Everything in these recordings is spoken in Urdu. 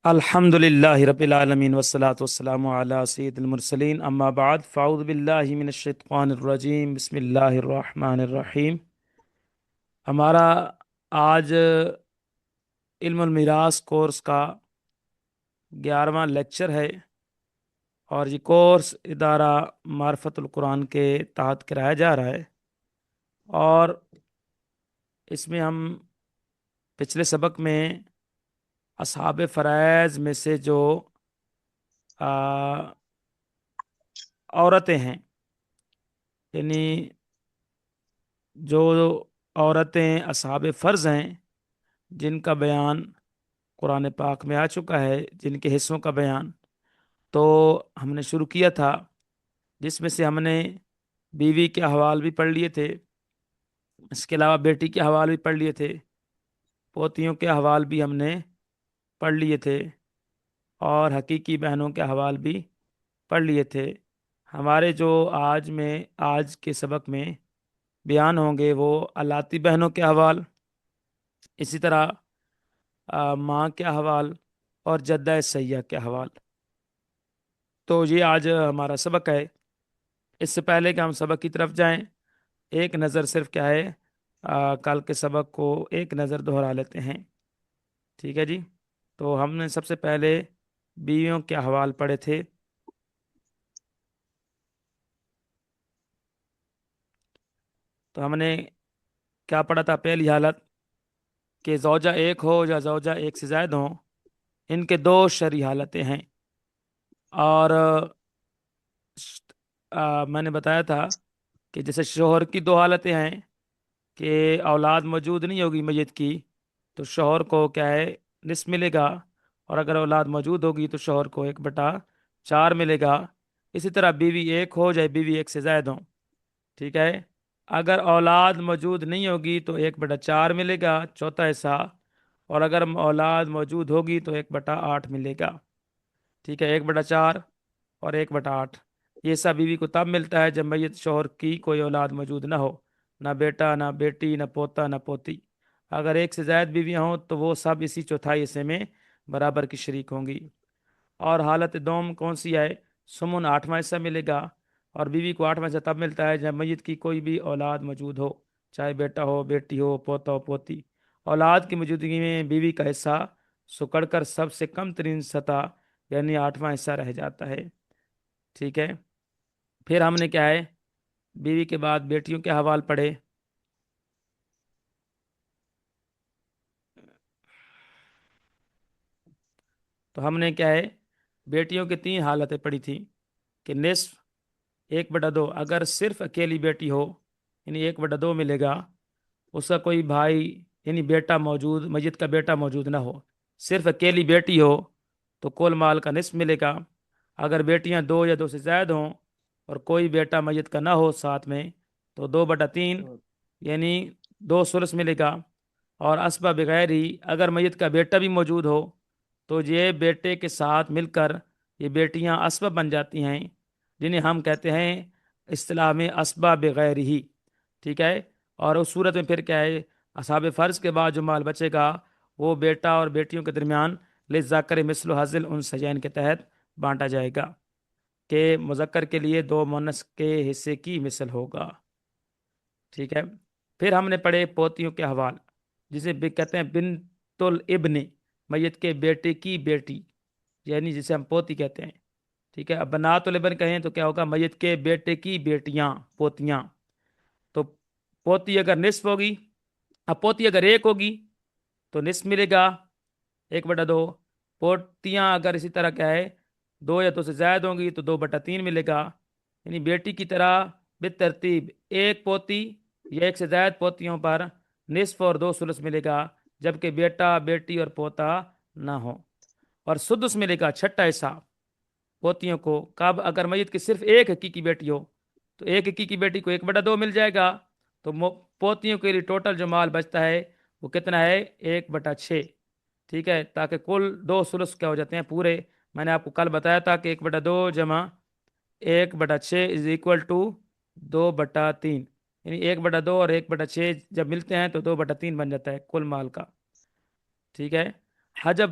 الحمدللہ رب العالمین والصلاة والسلام علی سید المرسلین اما بعد فاعوذ باللہ من الشیطان الرجیم بسم اللہ الرحمن الرحیم۔ ہمارا آج علم المیراث کورس کا 11واں لیکچر ہے اور یہ کورس ادارہ معرفت القرآن کے تحت کرایا جا رہا ہے، اور اس میں ہم پچھلے سبق میں اصحاب فرائض میں سے جو عورتیں ہیں، یعنی جو عورتیں اصحاب فرض ہیں جن کا بیان قرآن پاک میں آ چکا ہے، جن کے حصوں کا بیان تو ہم نے شروع کیا تھا، جس میں سے ہم نے بیوی کے احوال بھی پڑھ لیے تھے، اس کے علاوہ بیٹی کے احوال بھی پڑھ لیے تھے، پوتیوں کے احوال بھی ہم نے پڑھ لیے تھے، اور حقیقی بہنوں کے احوال بھی پڑھ لیے تھے۔ ہمارے جو آج کے سبق میں بیان ہوں گے وہ الاتی بہنوں کے احوال، اسی طرح ماں کے احوال اور جدہ سیاح کے احوال۔ تو یہ آج ہمارا سبق ہے۔ اس سے پہلے کہ ہم سبق کی طرف جائیں، ایک نظر صرف کیا ہے، کل کے سبق کو ایک نظر دہرا لیتے ہیں، ٹھیک ہے جی۔ تو ہم نے سب سے پہلے بیویوں کے احوال پڑھے تھے۔ تو ہم نے کیا پڑھا تھا؟ پہلی حالت کہ زوجہ ایک ہو یا زوجہ ایک سے زائد ہوں، ان کے دو شرعی حالتیں ہیں، اور میں نے بتایا تھا کہ جیسے شوہر کی دو حالتیں ہیں کہ اولاد موجود نہیں ہوگی میت کی تو شوہر کو کیا ہے، نصف ملے گا، اور اگر اولاد موجود ہوگی تو شوہر کو 1/4 ملے گا۔ اسی طرح بیوی ایک ہو جائے بیوی ایک سے زائد ہوں، ٹھیک ہے، اگر اولاد موجود نہیں ہوگی تو 1/4 ملے گا، چوتھا حصہ، اور اگر اولاد موجود ہوگی تو 1/8 ملے گا، ٹھیک ہے، 1/4 اور 1/8۔ یہ حصہ بیوی کو تب ملتا ہے جب میت شوہر کی کوئی اولاد موجود نہ ہو، نہ بیٹا نہ بیٹی نہ پوتا نہ پوتی۔ اگر ایک سے زائد بیویاں ہوں تو وہ سب اسی چوتھائی حصے میں برابر کی شریک ہوں گی۔ اور حالت دوم کون سی ہے؟ سمن 8واں حصہ ملے گا، اور بیوی کو 8واں حصہ تب ملتا ہے جب میت کی کوئی بھی اولاد موجود ہو، چاہے بیٹا ہو بیٹی ہو پوتا ہو پوتی۔ اولاد کی موجودگی میں بیوی کا حصہ سکڑ کر سب سے کم ترین سطح یعنی 8واں حصہ رہ جاتا ہے، ٹھیک ہے۔ پھر ہم نے کیا ہے، بیوی کے بعد بیٹیوں کے حوال پڑھے۔ تو ہم نے کیا ہے، بیٹیوں کی 3 حالتیں پڑھی تھی کہ نصف، 1/2، اگر صرف اکیلی بیٹی ہو یعنی 1/2 ملے گا، اس کا کوئی بھائی یعنی بیٹا موجود، میت کا بیٹا موجود نہ ہو، صرف اکیلی بیٹی ہو تو کل مال کا نصف ملے گا۔ اگر بیٹیاں 2 یا 2 سے زائد ہوں اور کوئی بیٹا میت کا نہ ہو ساتھ میں تو 2/3 یعنی 2 ثلث ملے گا۔ اور اسبہ بغیر ہی اگر میت کا بیٹا بھی موجود ہو تو یہ بیٹے کے ساتھ مل کر یہ بیٹیاں اسبہ بن جاتی ہیں، جنہیں ہم کہتے ہیں اصطلاح میں اسبہ بغیر ہی، ٹھیک ہے۔ اور اس صورت میں پھر کیا ہے، اصحاب فرض کے بعد جو مال بچے گا وہ بیٹا اور بیٹیوں کے درمیان للذکر مثل حظ الانثیین کے تحت بانٹا جائے گا، کہ مذکر کے لیے 2 مؤنث کے حصے کی مثل ہوگا، ٹھیک ہے۔ پھر ہم نے پڑھے پوتیوں کے حوال، جسے بھی کہتے ہیں بنت الابن، میت کے بیٹے کی بیٹی، یعنی جسے ہم پوتی کہتے ہیں، ٹھیک ہے۔ اب بنات الابن کہیں تو کیا ہوگا، میت کے بیٹے کی بیٹیاں، پوتیاں۔ تو پوتی اگر نصف ہوگی، اب پوتی اگر 1 ہوگی تو نصف ملے گا 1/2، پوتیاں اگر اسی طرح کیا ہے 2 یا 2 سے زائد ہوں گی تو 2/3 ملے گا، یعنی بیٹی کی طرح بالترتیب 1 پوتی یا 1 سے زائد پوتیوں پر نصف اور 2 ثلث ملے گا، جبکہ بیٹا بیٹی اور پوتا نہ ہو۔ اور سدس ملے گا، چھٹا حصہ پوتیوں کو، کب؟ اگر میت کی صرف 1 حقیقی بیٹی ہو تو 1 حقیقی بیٹی کو 1/2 مل جائے گا، تو پوتیوں کے لیے ٹوٹل جو مال بچتا ہے وہ کتنا ہے، 1/6، ٹھیک ہے، تاکہ کل 2 ثلث کیا ہو جاتے ہیں پورے۔ میں نے آپ کو کل بتایا تھا کہ 1/2 جمع 1/6 از اکول ٹو 2/3، یعنی 1/2 اور 1/6 جب ملتے ہیں تو 2/3 بن جاتا ہے کل مال کا، ٹھیک ہے۔ حجب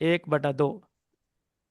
1/2।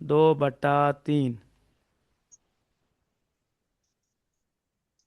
2/3।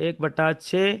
1/6।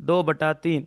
2/3।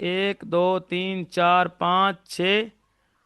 1 2 3 4 5 6,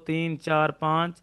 3 4 5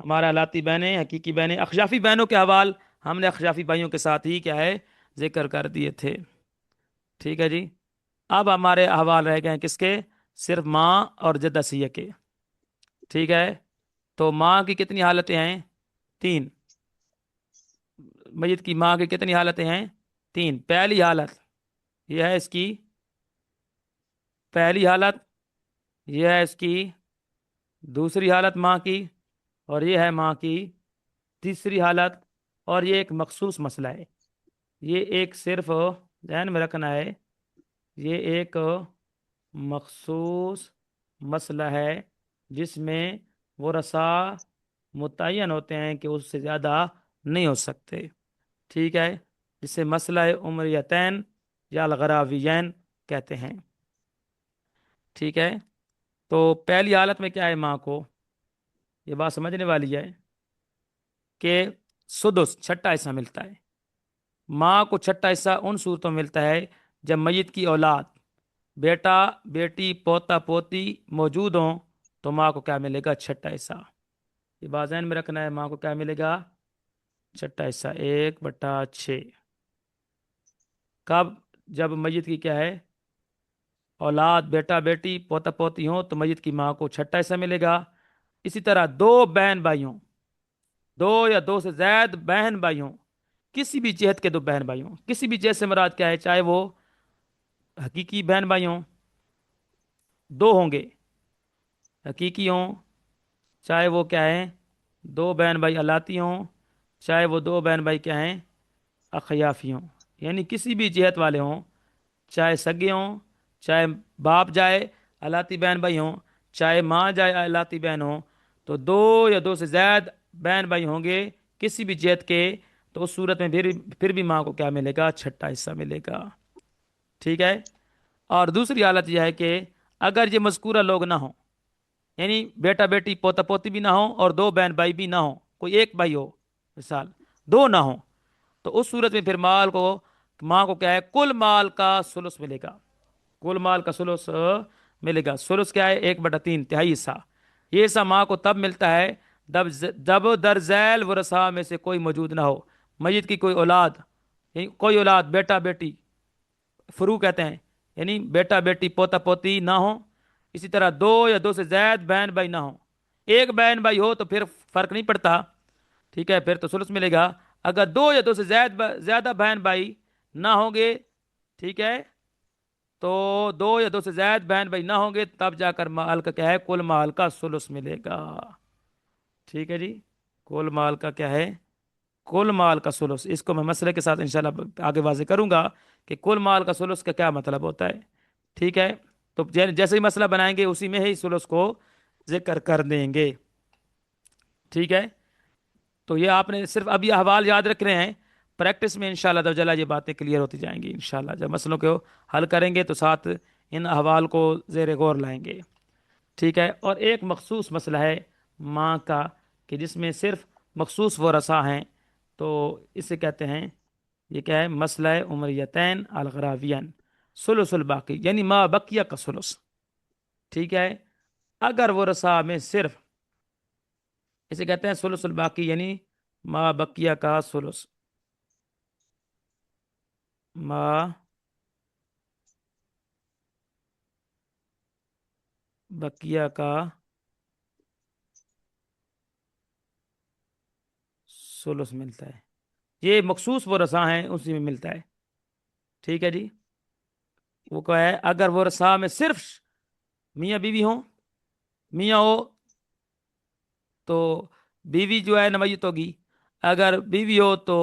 ہمارا لاتی بہنیں، حقیقی بہنیں، اخشافی بہنوں کے حوال ہم نے اخشافی بھائیوں کے ساتھ ہی کیا ہے ذکر کر دیے تھے. ٹھیک ہے جی. اب ہمارے احوال رہ گئے ہیں کس کے؟ صرف ماں اور جدہ سیہ کے. ٹھیک ہے. تو ماں کی کتنی حالتیں ہیں؟ تین. میت کی ماں کی کتنی حالتیں ہیں؟ تین. پہلی حالت یہ ہے اس کی، پہلی حالت یہ ہے اس کی، دوسری حالت ماں کی، اور یہ ہے ماں کی تیسری حالت. اور یہ ایک مخصوص مسئلہ ہے، یہ ایک صرف ذہن میں رکھنا ہے، یہ ایک مخصوص مسئلہ ہے جس میں ورثاء متعین ہوتے ہیں کہ اس سے زیادہ نہیں ہو سکتے. ٹھیک ہے. جسے مسئلہ عمریتین یا الغراویین کہتے ہیں. ٹھیک ہے. تو پہلی حالت میں کیا ہے؟ ماں کو، یہ بات سمجھنے والی ہے کہ سدس چھٹا حصہ ملتا ہے. ماں کو چھٹا حصہ ان صورتوں میں ملتا ہے جب میت کی اولاد، بیٹا بیٹی پوتا پوتی موجود ہوں تو ماں کو کیا ملے گا؟ چھٹا حصہ. یہ بات ذہن میں رکھنا ہے، ماں کو کیا ملے گا؟ چھٹا حصہ، 1/6. کب؟ جب میت کی کیا ہے اولاد، بیٹا بیٹی پوتا پوتی ہوں تو میت کی ماں کو چھٹا حصہ ملے گا. اسی طرح دو بہن بھائی ہوں، دو یا دو سے زائد بہن بھائی ہوں، کسی بھی جہت کے دو بہن بھائی ہوں، کسی بھی جہت سے مراد کیا ہے، چاہے وہ حقیقی بہن بھائی ہوں، دو ہوں گے حقیقی ہوں، چاہے وہ کیا ہیں دو بہن بھائی الاتی ہوں، چاہے وہ دو بہن بھائی کیا ہیں اخیافی ہوں، یعنی کسی بھی جہت والے ہوں، چاہے سگے ہوں، چاہے باپ جائے الاتی بہن بھائی ہوں، چاہے ماں جائے الاتی بہن ہوں، تو دو یا دو سے زائد بہن بھائی ہوں گے کسی بھی جہت کے، تو اس صورت میں پھر بھی ماں کو کیا ملے گا؟ چھٹا حصہ ملے گا. ٹھیک ہے. اور دوسری حالت یہ ہے کہ اگر یہ مذکورہ لوگ نہ ہوں، یعنی بیٹا بیٹی پوتا پوتی بھی نہ ہوں اور دو بہن بھائی بھی نہ ہوں، کوئی ایک بھائی ہو، مثال دو نہ ہوں، تو اس صورت میں پھر مال کو، ماں کو کیا ہے کل مال کا ثلث ملے گا. کل مال کا ثلث ملے گا. ثلث کیا ہے؟ 1/3، تہائی حصہ. یہ حصہ ماں کو تب ملتا ہے جب در ذیل ورثاء میں سے کوئی موجود نہ ہو. میت کی کوئی اولاد، یعنی کوئی اولاد بیٹا بیٹی فرو کہتے ہیں، یعنی بیٹا بیٹی پوتا پوتی نہ ہو. اسی طرح دو یا دو سے زائد بہن بھائی نہ ہو. ایک بہن بھائی ہو تو پھر فرق نہیں پڑتا. ٹھیک ہے. پھر تو ثلث ملے گا. اگر دو یا دو سے زیادہ بہن بھائی نہ ہوں گے، ٹھیک ہے، تو دو یا دو سے زائد بہن بھائی نہ ہوں گے تب جا کر مال کا کیا ہے کل مال کا ثلث ملے گا. ٹھیک ہے جی. کل مال کا کیا ہے؟ کل مال کا ثلث. اس کو میں مسئلے کے ساتھ انشاءاللہ آگے واضح کروں گا کہ کل مال کا ثلث کا کیا مطلب ہوتا ہے. ٹھیک ہے. تو جیسے ہی مسئلہ بنائیں گے اسی میں ہی ثلث کو ذکر کر دیں گے. ٹھیک ہے. تو یہ آپ نے صرف اب یہ احوال یاد رکھ رہے ہیں، پریکٹس میں انشاءاللہ تعالی یہ باتیں کلیئر ہوتی جائیں گی انشاءاللہ. جب مسئلوں کو حل کریں گے تو ساتھ ان احوال کو زیر غور لائیں گے. ٹھیک ہے. اور ایک مخصوص مسئلہ ہے ماں کا کہ جس میں صرف مخصوص ورثاء ہیں، تو اسے کہتے ہیں، یہ کیا ہے؟ مسئلہ عمریتین الغراوین، ثلث الباقی، یعنی ما بقیہ کا ثلث. ٹھیک ہے. اگر ورثاء میں صرف، اسے کہتے ہیں ثلث الباقی، یعنی ما بقیہ کا ثلث، ما بقیہ کا ثلث ملتا ہے. یہ مخصوص ورثاء ہیں اسی میں ملتا ہے. ٹھیک ہے جی. وہ کیا ہے؟ اگر ورثاء میں صرف میاں بیوی ہوں، میاں ہو تو بیوی جو ہے نا میت ہوگی، اگر بیوی ہو تو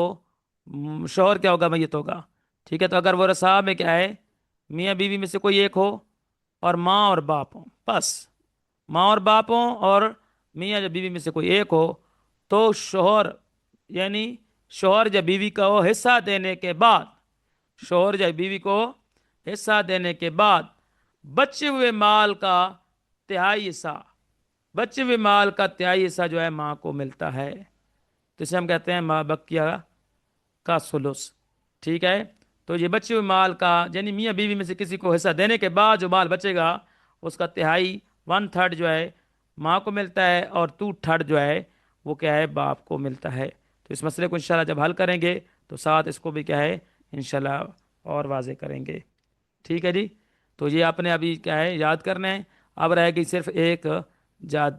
شوہر کیا ہوگا؟ میت ہوگا. ٹھیک ہے. تو اگر ورثاء میں کیا ہے میاں بیوی میں سے کوئی ایک ہو اور ماں اور باپ ہوں، بس ماں اور باپ ہوں اور میاں یا بیوی میں سے کوئی ایک ہو، تو شوہر، یعنی شوہر یا بیوی کو حصہ دینے کے بعد، شوہر یا بیوی کو حصہ دینے کے بعد بچے ہوئے مال کا تہائی حصہ، بچے ہوئے مال کا تہائی حصہ جو ہے ماں کو ملتا ہے. تو اسے ہم کہتے ہیں ما بقیہ کا ثلث. ٹھیک ہے. تو یہ بچے ہوئے مال کا، یعنی میاں بیوی میں سے کسی کو حصہ دینے کے بعد جو مال بچے گا اس کا تہائی 1/3 جو ہے ماں کو ملتا ہے، اور 2/3 جو ہے وہ کیا ہے باپ کو ملتا ہے۔ تو اس مسئلے کو انشاءاللہ جب حل کریں گے تو ساتھ اس کو بھی کیا ہے انشاءاللہ اور واضح کریں گے۔ ٹھیک ہے جی، تو یہ آپ نے ابھی کیا ہے یاد کرنا ہے۔ اب رہے گی صرف ایک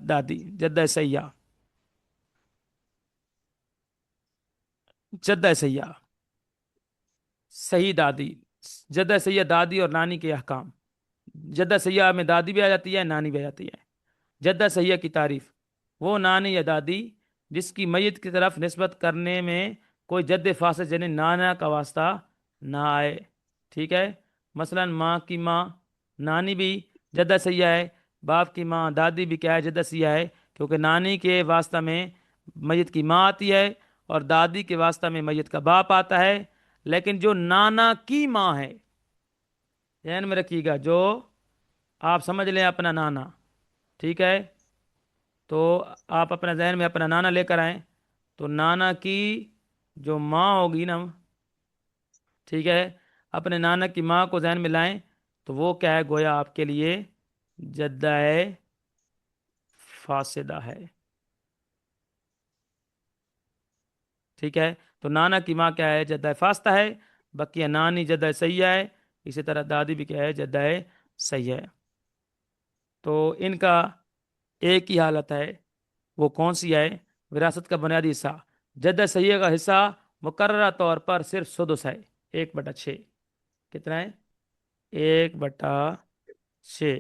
دادی، جدہ سیاح، جدہ سیاح، صحیح دادی، جدہ سیاح دادی اور نانی کے احکام۔ جدہ سیاح میں دادی بھی آ جاتی ہے، نانی بھی آ جاتی ہے۔ جدہ سیاح کی تعریف: وہ نانی یا دادی جس کی میت کی طرف نسبت کرنے میں کوئی جد فاصل یعنی نانا کا واسطہ نہ آئے۔ ٹھیک ہے، مثلا ماں کی ماں نانی بھی جدہ سیاح ہے، باپ کی ماں دادی بھی کیا ہے جدہ سیاح ہے، کیونکہ نانی کے واسطہ میں میت کی ماں آتی ہے اور دادی کے واسطہ میں میت کا باپ آتا ہے۔ لیکن جو نانا کی ماں ہے، ذہن میں رکھیے گا، جو آپ سمجھ لیں اپنا نانا، ٹھیک ہے، تو آپ اپنا ذہن میں اپنا نانا لے کر آئیں، تو نانا کی جو ماں ہوگی نا، ٹھیک ہے، اپنے نانا کی ماں کو ذہن میں لائیں، تو وہ کیا ہے گویا آپ کے لیے جدہ فاسدہ ہے۔ ٹھیک ہے، تو نانا کی ماں کیا ہے جدہ فاسدہ ہے، بقیہ نانی جدہ سیاح ہے، اسی طرح دادی بھی کیا ہے جدہ سیاح ہے۔ تو ان کا ایک ہی حالت ہے، وہ کون سی ہے؟ وراثت کا بنیادی حصہ جدہ سیاح کا حصہ مقررہ طور پر صرف سدس ہے، 1/6۔ کتنا ہے؟ 1/6۔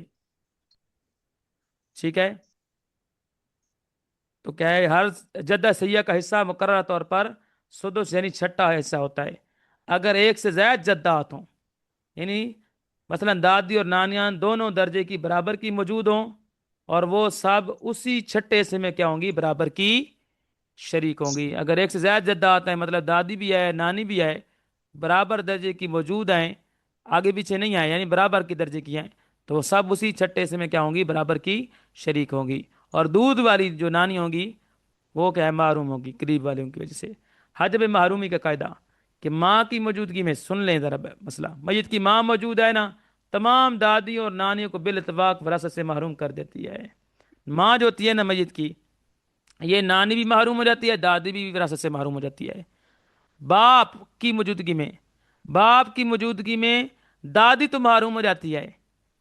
ٹھیک ہے، تو کیا ہے ہر جدہ سیاح کا حصہ مقررہ طور پر سدس یعنی چھٹا حصہ ہوتا ہے۔ اگر ایک سے زائد جدات ہوں، یعنی مثلا دادی اور نانیاں دونوں درجے کی برابر کی موجود ہوں، اور وہ سب اسی چھٹے حصے میں کیا ہوں گی برابر کی شریک ہوں گی۔ اگر ایک سے زائد جدات ہیں، مطلب دادی بھی ہے نانی بھی ہے، برابر درجے کی موجود ہیں، آگے پیچھے نہیں آئے، یعنی برابر کی درجے کی ہیں، تو وہ سب اسی چھٹے حصے میں کیا ہوں گی برابر کی شریک ہوں گی۔ اور دودھ والی جو نانی ہوں گی وہ کیا ہے محروم ہوگی قریب والوں کی وجہ سے۔ حجب محرومی کا قاعدہ کہ ماں کی موجودگی میں، سن لیں ذرا مسئلہ، میت کی ماں موجود ہے نا، تمام دادی اور نانیوں کو بالاتفاق وراثت سے محروم کر دیتی ہے۔ ماں جو ہوتی ہے نا میت کی، یہ نانی بھی محروم ہو جاتی ہے، دادی بھی وراثت سے محروم ہو جاتی ہے۔ باپ کی موجودگی میں، باپ کی موجودگی میں دادی تو محروم ہو جاتی ہے،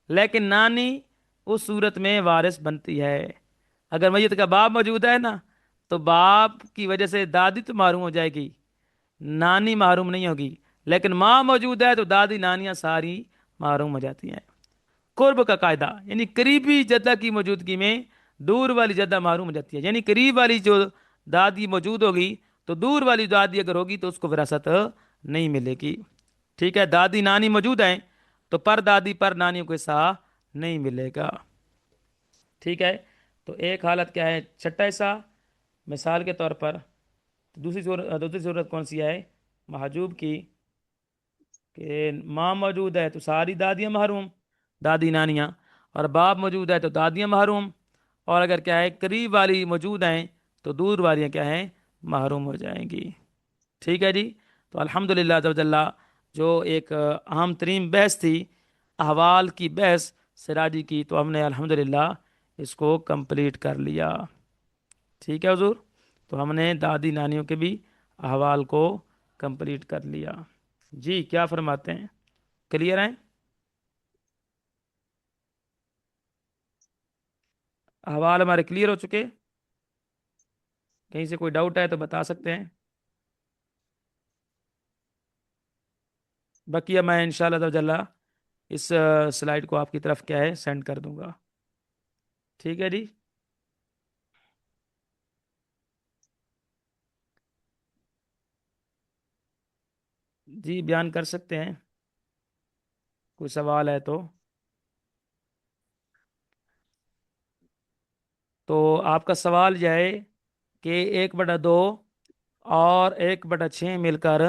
لیکن نانی اس صورت میں وارث بنتی ہے۔ اگر میت کا باپ موجود ہے نا، تو باپ کی وجہ سے دادی تو محروم ہو جائے گی، نانی محروم نہیں ہوگی، لیکن ماں موجود ہے تو دادی نانیاں ساری محروم ہو جاتی ہیں۔ قرب کا قاعدہ یعنی قریبی جدہ کی موجودگی میں دور والی جدہ محروم ہو جاتی ہے، یعنی قریب والی جو دادی موجود ہوگی تو دور والی دادی اگر ہوگی تو اس کو وراثت نہیں ملے گی۔ ٹھیک ہے، دادی نانی موجود ہیں تو پر دادی پر نانیوں کو حصہ نہیں ملے گا۔ ٹھیک ہے، تو ایک حالت کیا ہے چھٹا حصہ، مثال کے طور پر دوسری صورت کون سی ہے محجوب کی، کہ ماں موجود ہے تو ساری دادیاں محروم، دادی نانیاں، اور باپ موجود ہے تو دادیاں محروم، اور اگر کیا ہے قریب والی موجود ہیں تو دور والیاں کیا ہیں محروم ہو جائیں گی۔ ٹھیک ہے جی، تو الحمدللہ عز و جل جو ایک اہم ترین بحث تھی احوال کی بحث سراجی کی، تو ہم نے الحمدللہ اس کو کمپلیٹ کر لیا۔ ٹھیک ہے حضور، تو ہم نے دادی نانیوں کے بھی احوال کو کمپلیٹ کر لیا۔ جی کیا فرماتے ہیں، کلیئر ہیں؟ احوال ہمارے کلیئر ہو چکے؟ کہیں سے کوئی ڈاؤٹ ہے تو بتا سکتے ہیں، بقیہ میں انشاءاللہ تعالی جل اس سلائیڈ کو آپ کی طرف کیا ہے سینڈ کر دوں گا۔ ٹھیک ہے جی، جی بیان کر سکتے ہیں، کوئی سوال ہے تو۔ تو آپ کا سوال یہ ہے کہ 1/2 اور 1/6 مل کر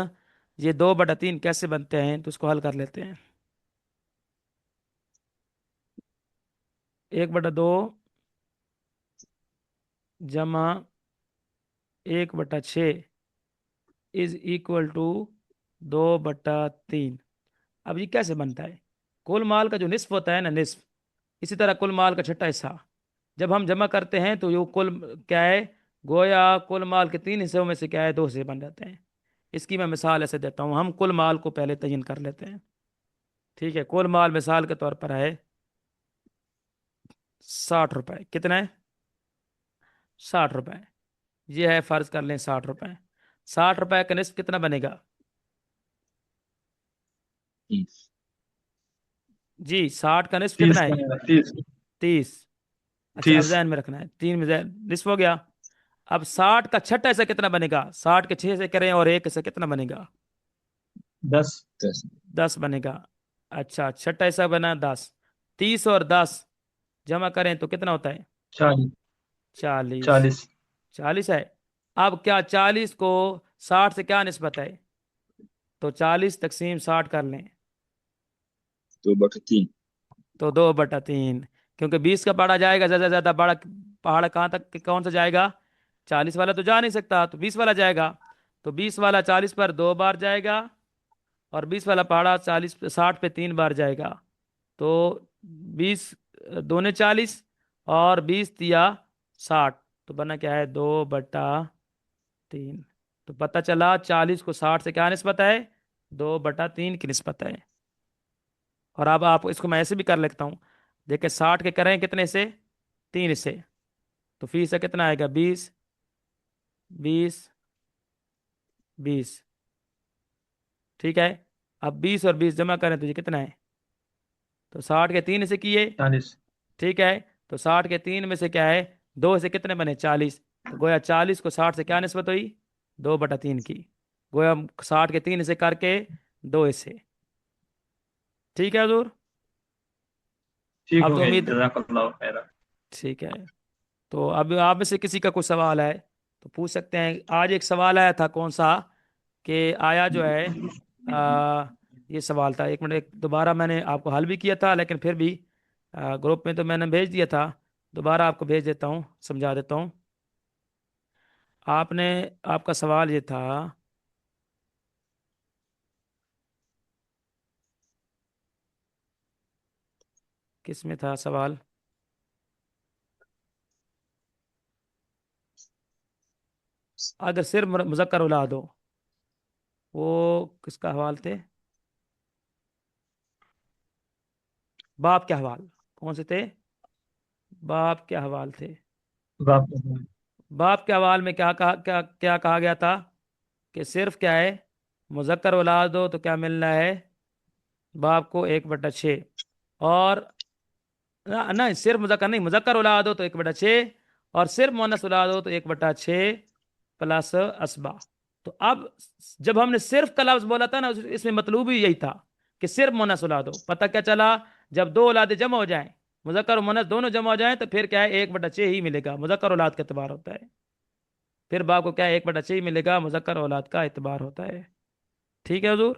یہ 2/3 کیسے بنتے ہیں، تو اس کو حل کر لیتے ہیں۔ 1/2 جمع 1/6 از اکول ٹو 2/3۔ اب یہ کیسے بنتا ہے؟ کل مال کا جو نصف ہوتا ہے نا، نصف، اسی طرح کل مال کا چھٹا حصہ جب ہم جمع کرتے ہیں تو یہ کل کیا ہے گویا کل مال کے 3 حصوں میں سے کیا ہے 2 حصے بن جاتے ہیں۔ اس کی میں مثال ایسے دیتا ہوں، ہم کل مال کو پہلے تعین کر لیتے ہیں۔ ٹھیک ہے، کل مال مثال کے طور پر ہے 60 روپے۔ کتنا ہے؟ 60 روپے۔ یہ ہے، فرض کر لیں 60 روپے۔ 60 روپے کا نصف کتنا بنے گا؟ 30 جی 60 کا نصف 30 کتنا ہے؟ بنے گا 30 30۔ اچھا اب 30 ذہن میں رکھنا ہے، 3 نصف ہو گیا۔ اب 60 کا چھٹا حصہ کتنا بنے گا؟ 60 کے 6 سے کریں اور 1 حصہ کتنا بنے گا؟ 10 10 بنے گا۔ اچھا چھٹا حصہ بنا 10۔ 30 اور 10 جمع کریں تو کتنا ہوتا ہے؟ 40 40۔ 40 40 ہے۔ اب کیا 40 کو 60 سے کیا نسبت ہے؟ تو 40 تقسیم 60 کر لیں 2/3 تو 2/3، کیونکہ 20 کا پہاڑا جائے گا، زیادہ سے زیادہ بڑا پہاڑ کہاں تک، کون سا جائے گا؟ 40 والا تو جا نہیں سکتا، تو 20 والا جائے گا۔ تو 20 والا 40 پر 2 بار جائے گا، اور 20 والا پہاڑا 60 پہ 3 بار جائے گا۔ تو 20 دونے 40 اور 20 دیا 60، تو بنا کیا ہے 2/3۔ تو پتہ چلا 40 کو 60 سے کیا نسبت ہے؟ 2/3 کی نسبت ہے۔ اور اب آپ اس کو میں ایسے بھی کر لیتا ہوں، دیکھیں 60 کے کریں کتنے سے؟ 3 حصے، تو فی سے کتنا آئے گا؟ 20 20 20۔ ٹھیک ہے، اب 20 اور 20 جمع کریں تو یہ کتنا ہے؟ تو 60 کے 3 حصے کیے، 40 ٹھیک ہے، تو 60 کے 3 میں سے کیا ہے 2 حصے کتنے بنے؟ 40۔ تو گویا 40 کو 60 سے کیا نسبت ہوئی؟ 2/3 کی۔ گویا 60 کے 3 حصے کر کے 2 حصے۔ ٹھیک ہے حضور؟ ٹھیک اب ہو تو گیا، امید، جزاک اللہ خیر۔ ٹھیک ہے، تو اب آپ میں سے کسی کا کوئی سوال ہے تو پوچھ سکتے ہیں۔ آج ایک سوال آیا تھا، کون سا کہ آیا جو ہے یہ سوال تھا، ایک منٹ دوبارہ میں نے آپ کو حل بھی کیا تھا، لیکن پھر بھی گروپ میں تو میں نے بھیج دیا تھا، دوبارہ آپ کو بھیج دیتا ہوں، سمجھا دیتا ہوں۔ آپ کا سوال یہ تھا، کس میں تھا سوال؟ اگر صرف مذکر اولاد ہو، وہ کس کا حوال تھے؟ باپ کے حوال، کون سے تھے؟ باپ کے حوال تھے۔ باپ باپ کے حوال میں کیا کہا گیا تھا کہ صرف کیا ہے مذکر اولاد ہو تو کیا ملنا ہے باپ کو؟ 1/6۔ اور نہیں، صرف مذکر نہیں، مذکر اولاد ہو تو 1/6، اور صرف مونس اولاد ہو تو 1/6 پلس اسبا۔ تو اب جب ہم نے صرف کا لفظ بولا تھا نا، اس میں مطلوب ہی یہی تھا کہ صرف مونس اولاد ہو۔ پتہ کیا چلا؟ جب 2 اولادیں جمع ہو جائیں، مذکر و مونس دونوں جمع ہو جائیں، تو پھر کیا ہے 1/6 ہی ملے گا، مذکر اولاد کا اعتبار ہوتا ہے۔ پھر باپ کو کیا ہے 1/6 ہی ملے گا، مذکر اولاد کا اعتبار ہوتا ہے۔ ٹھیک ہے حضور؟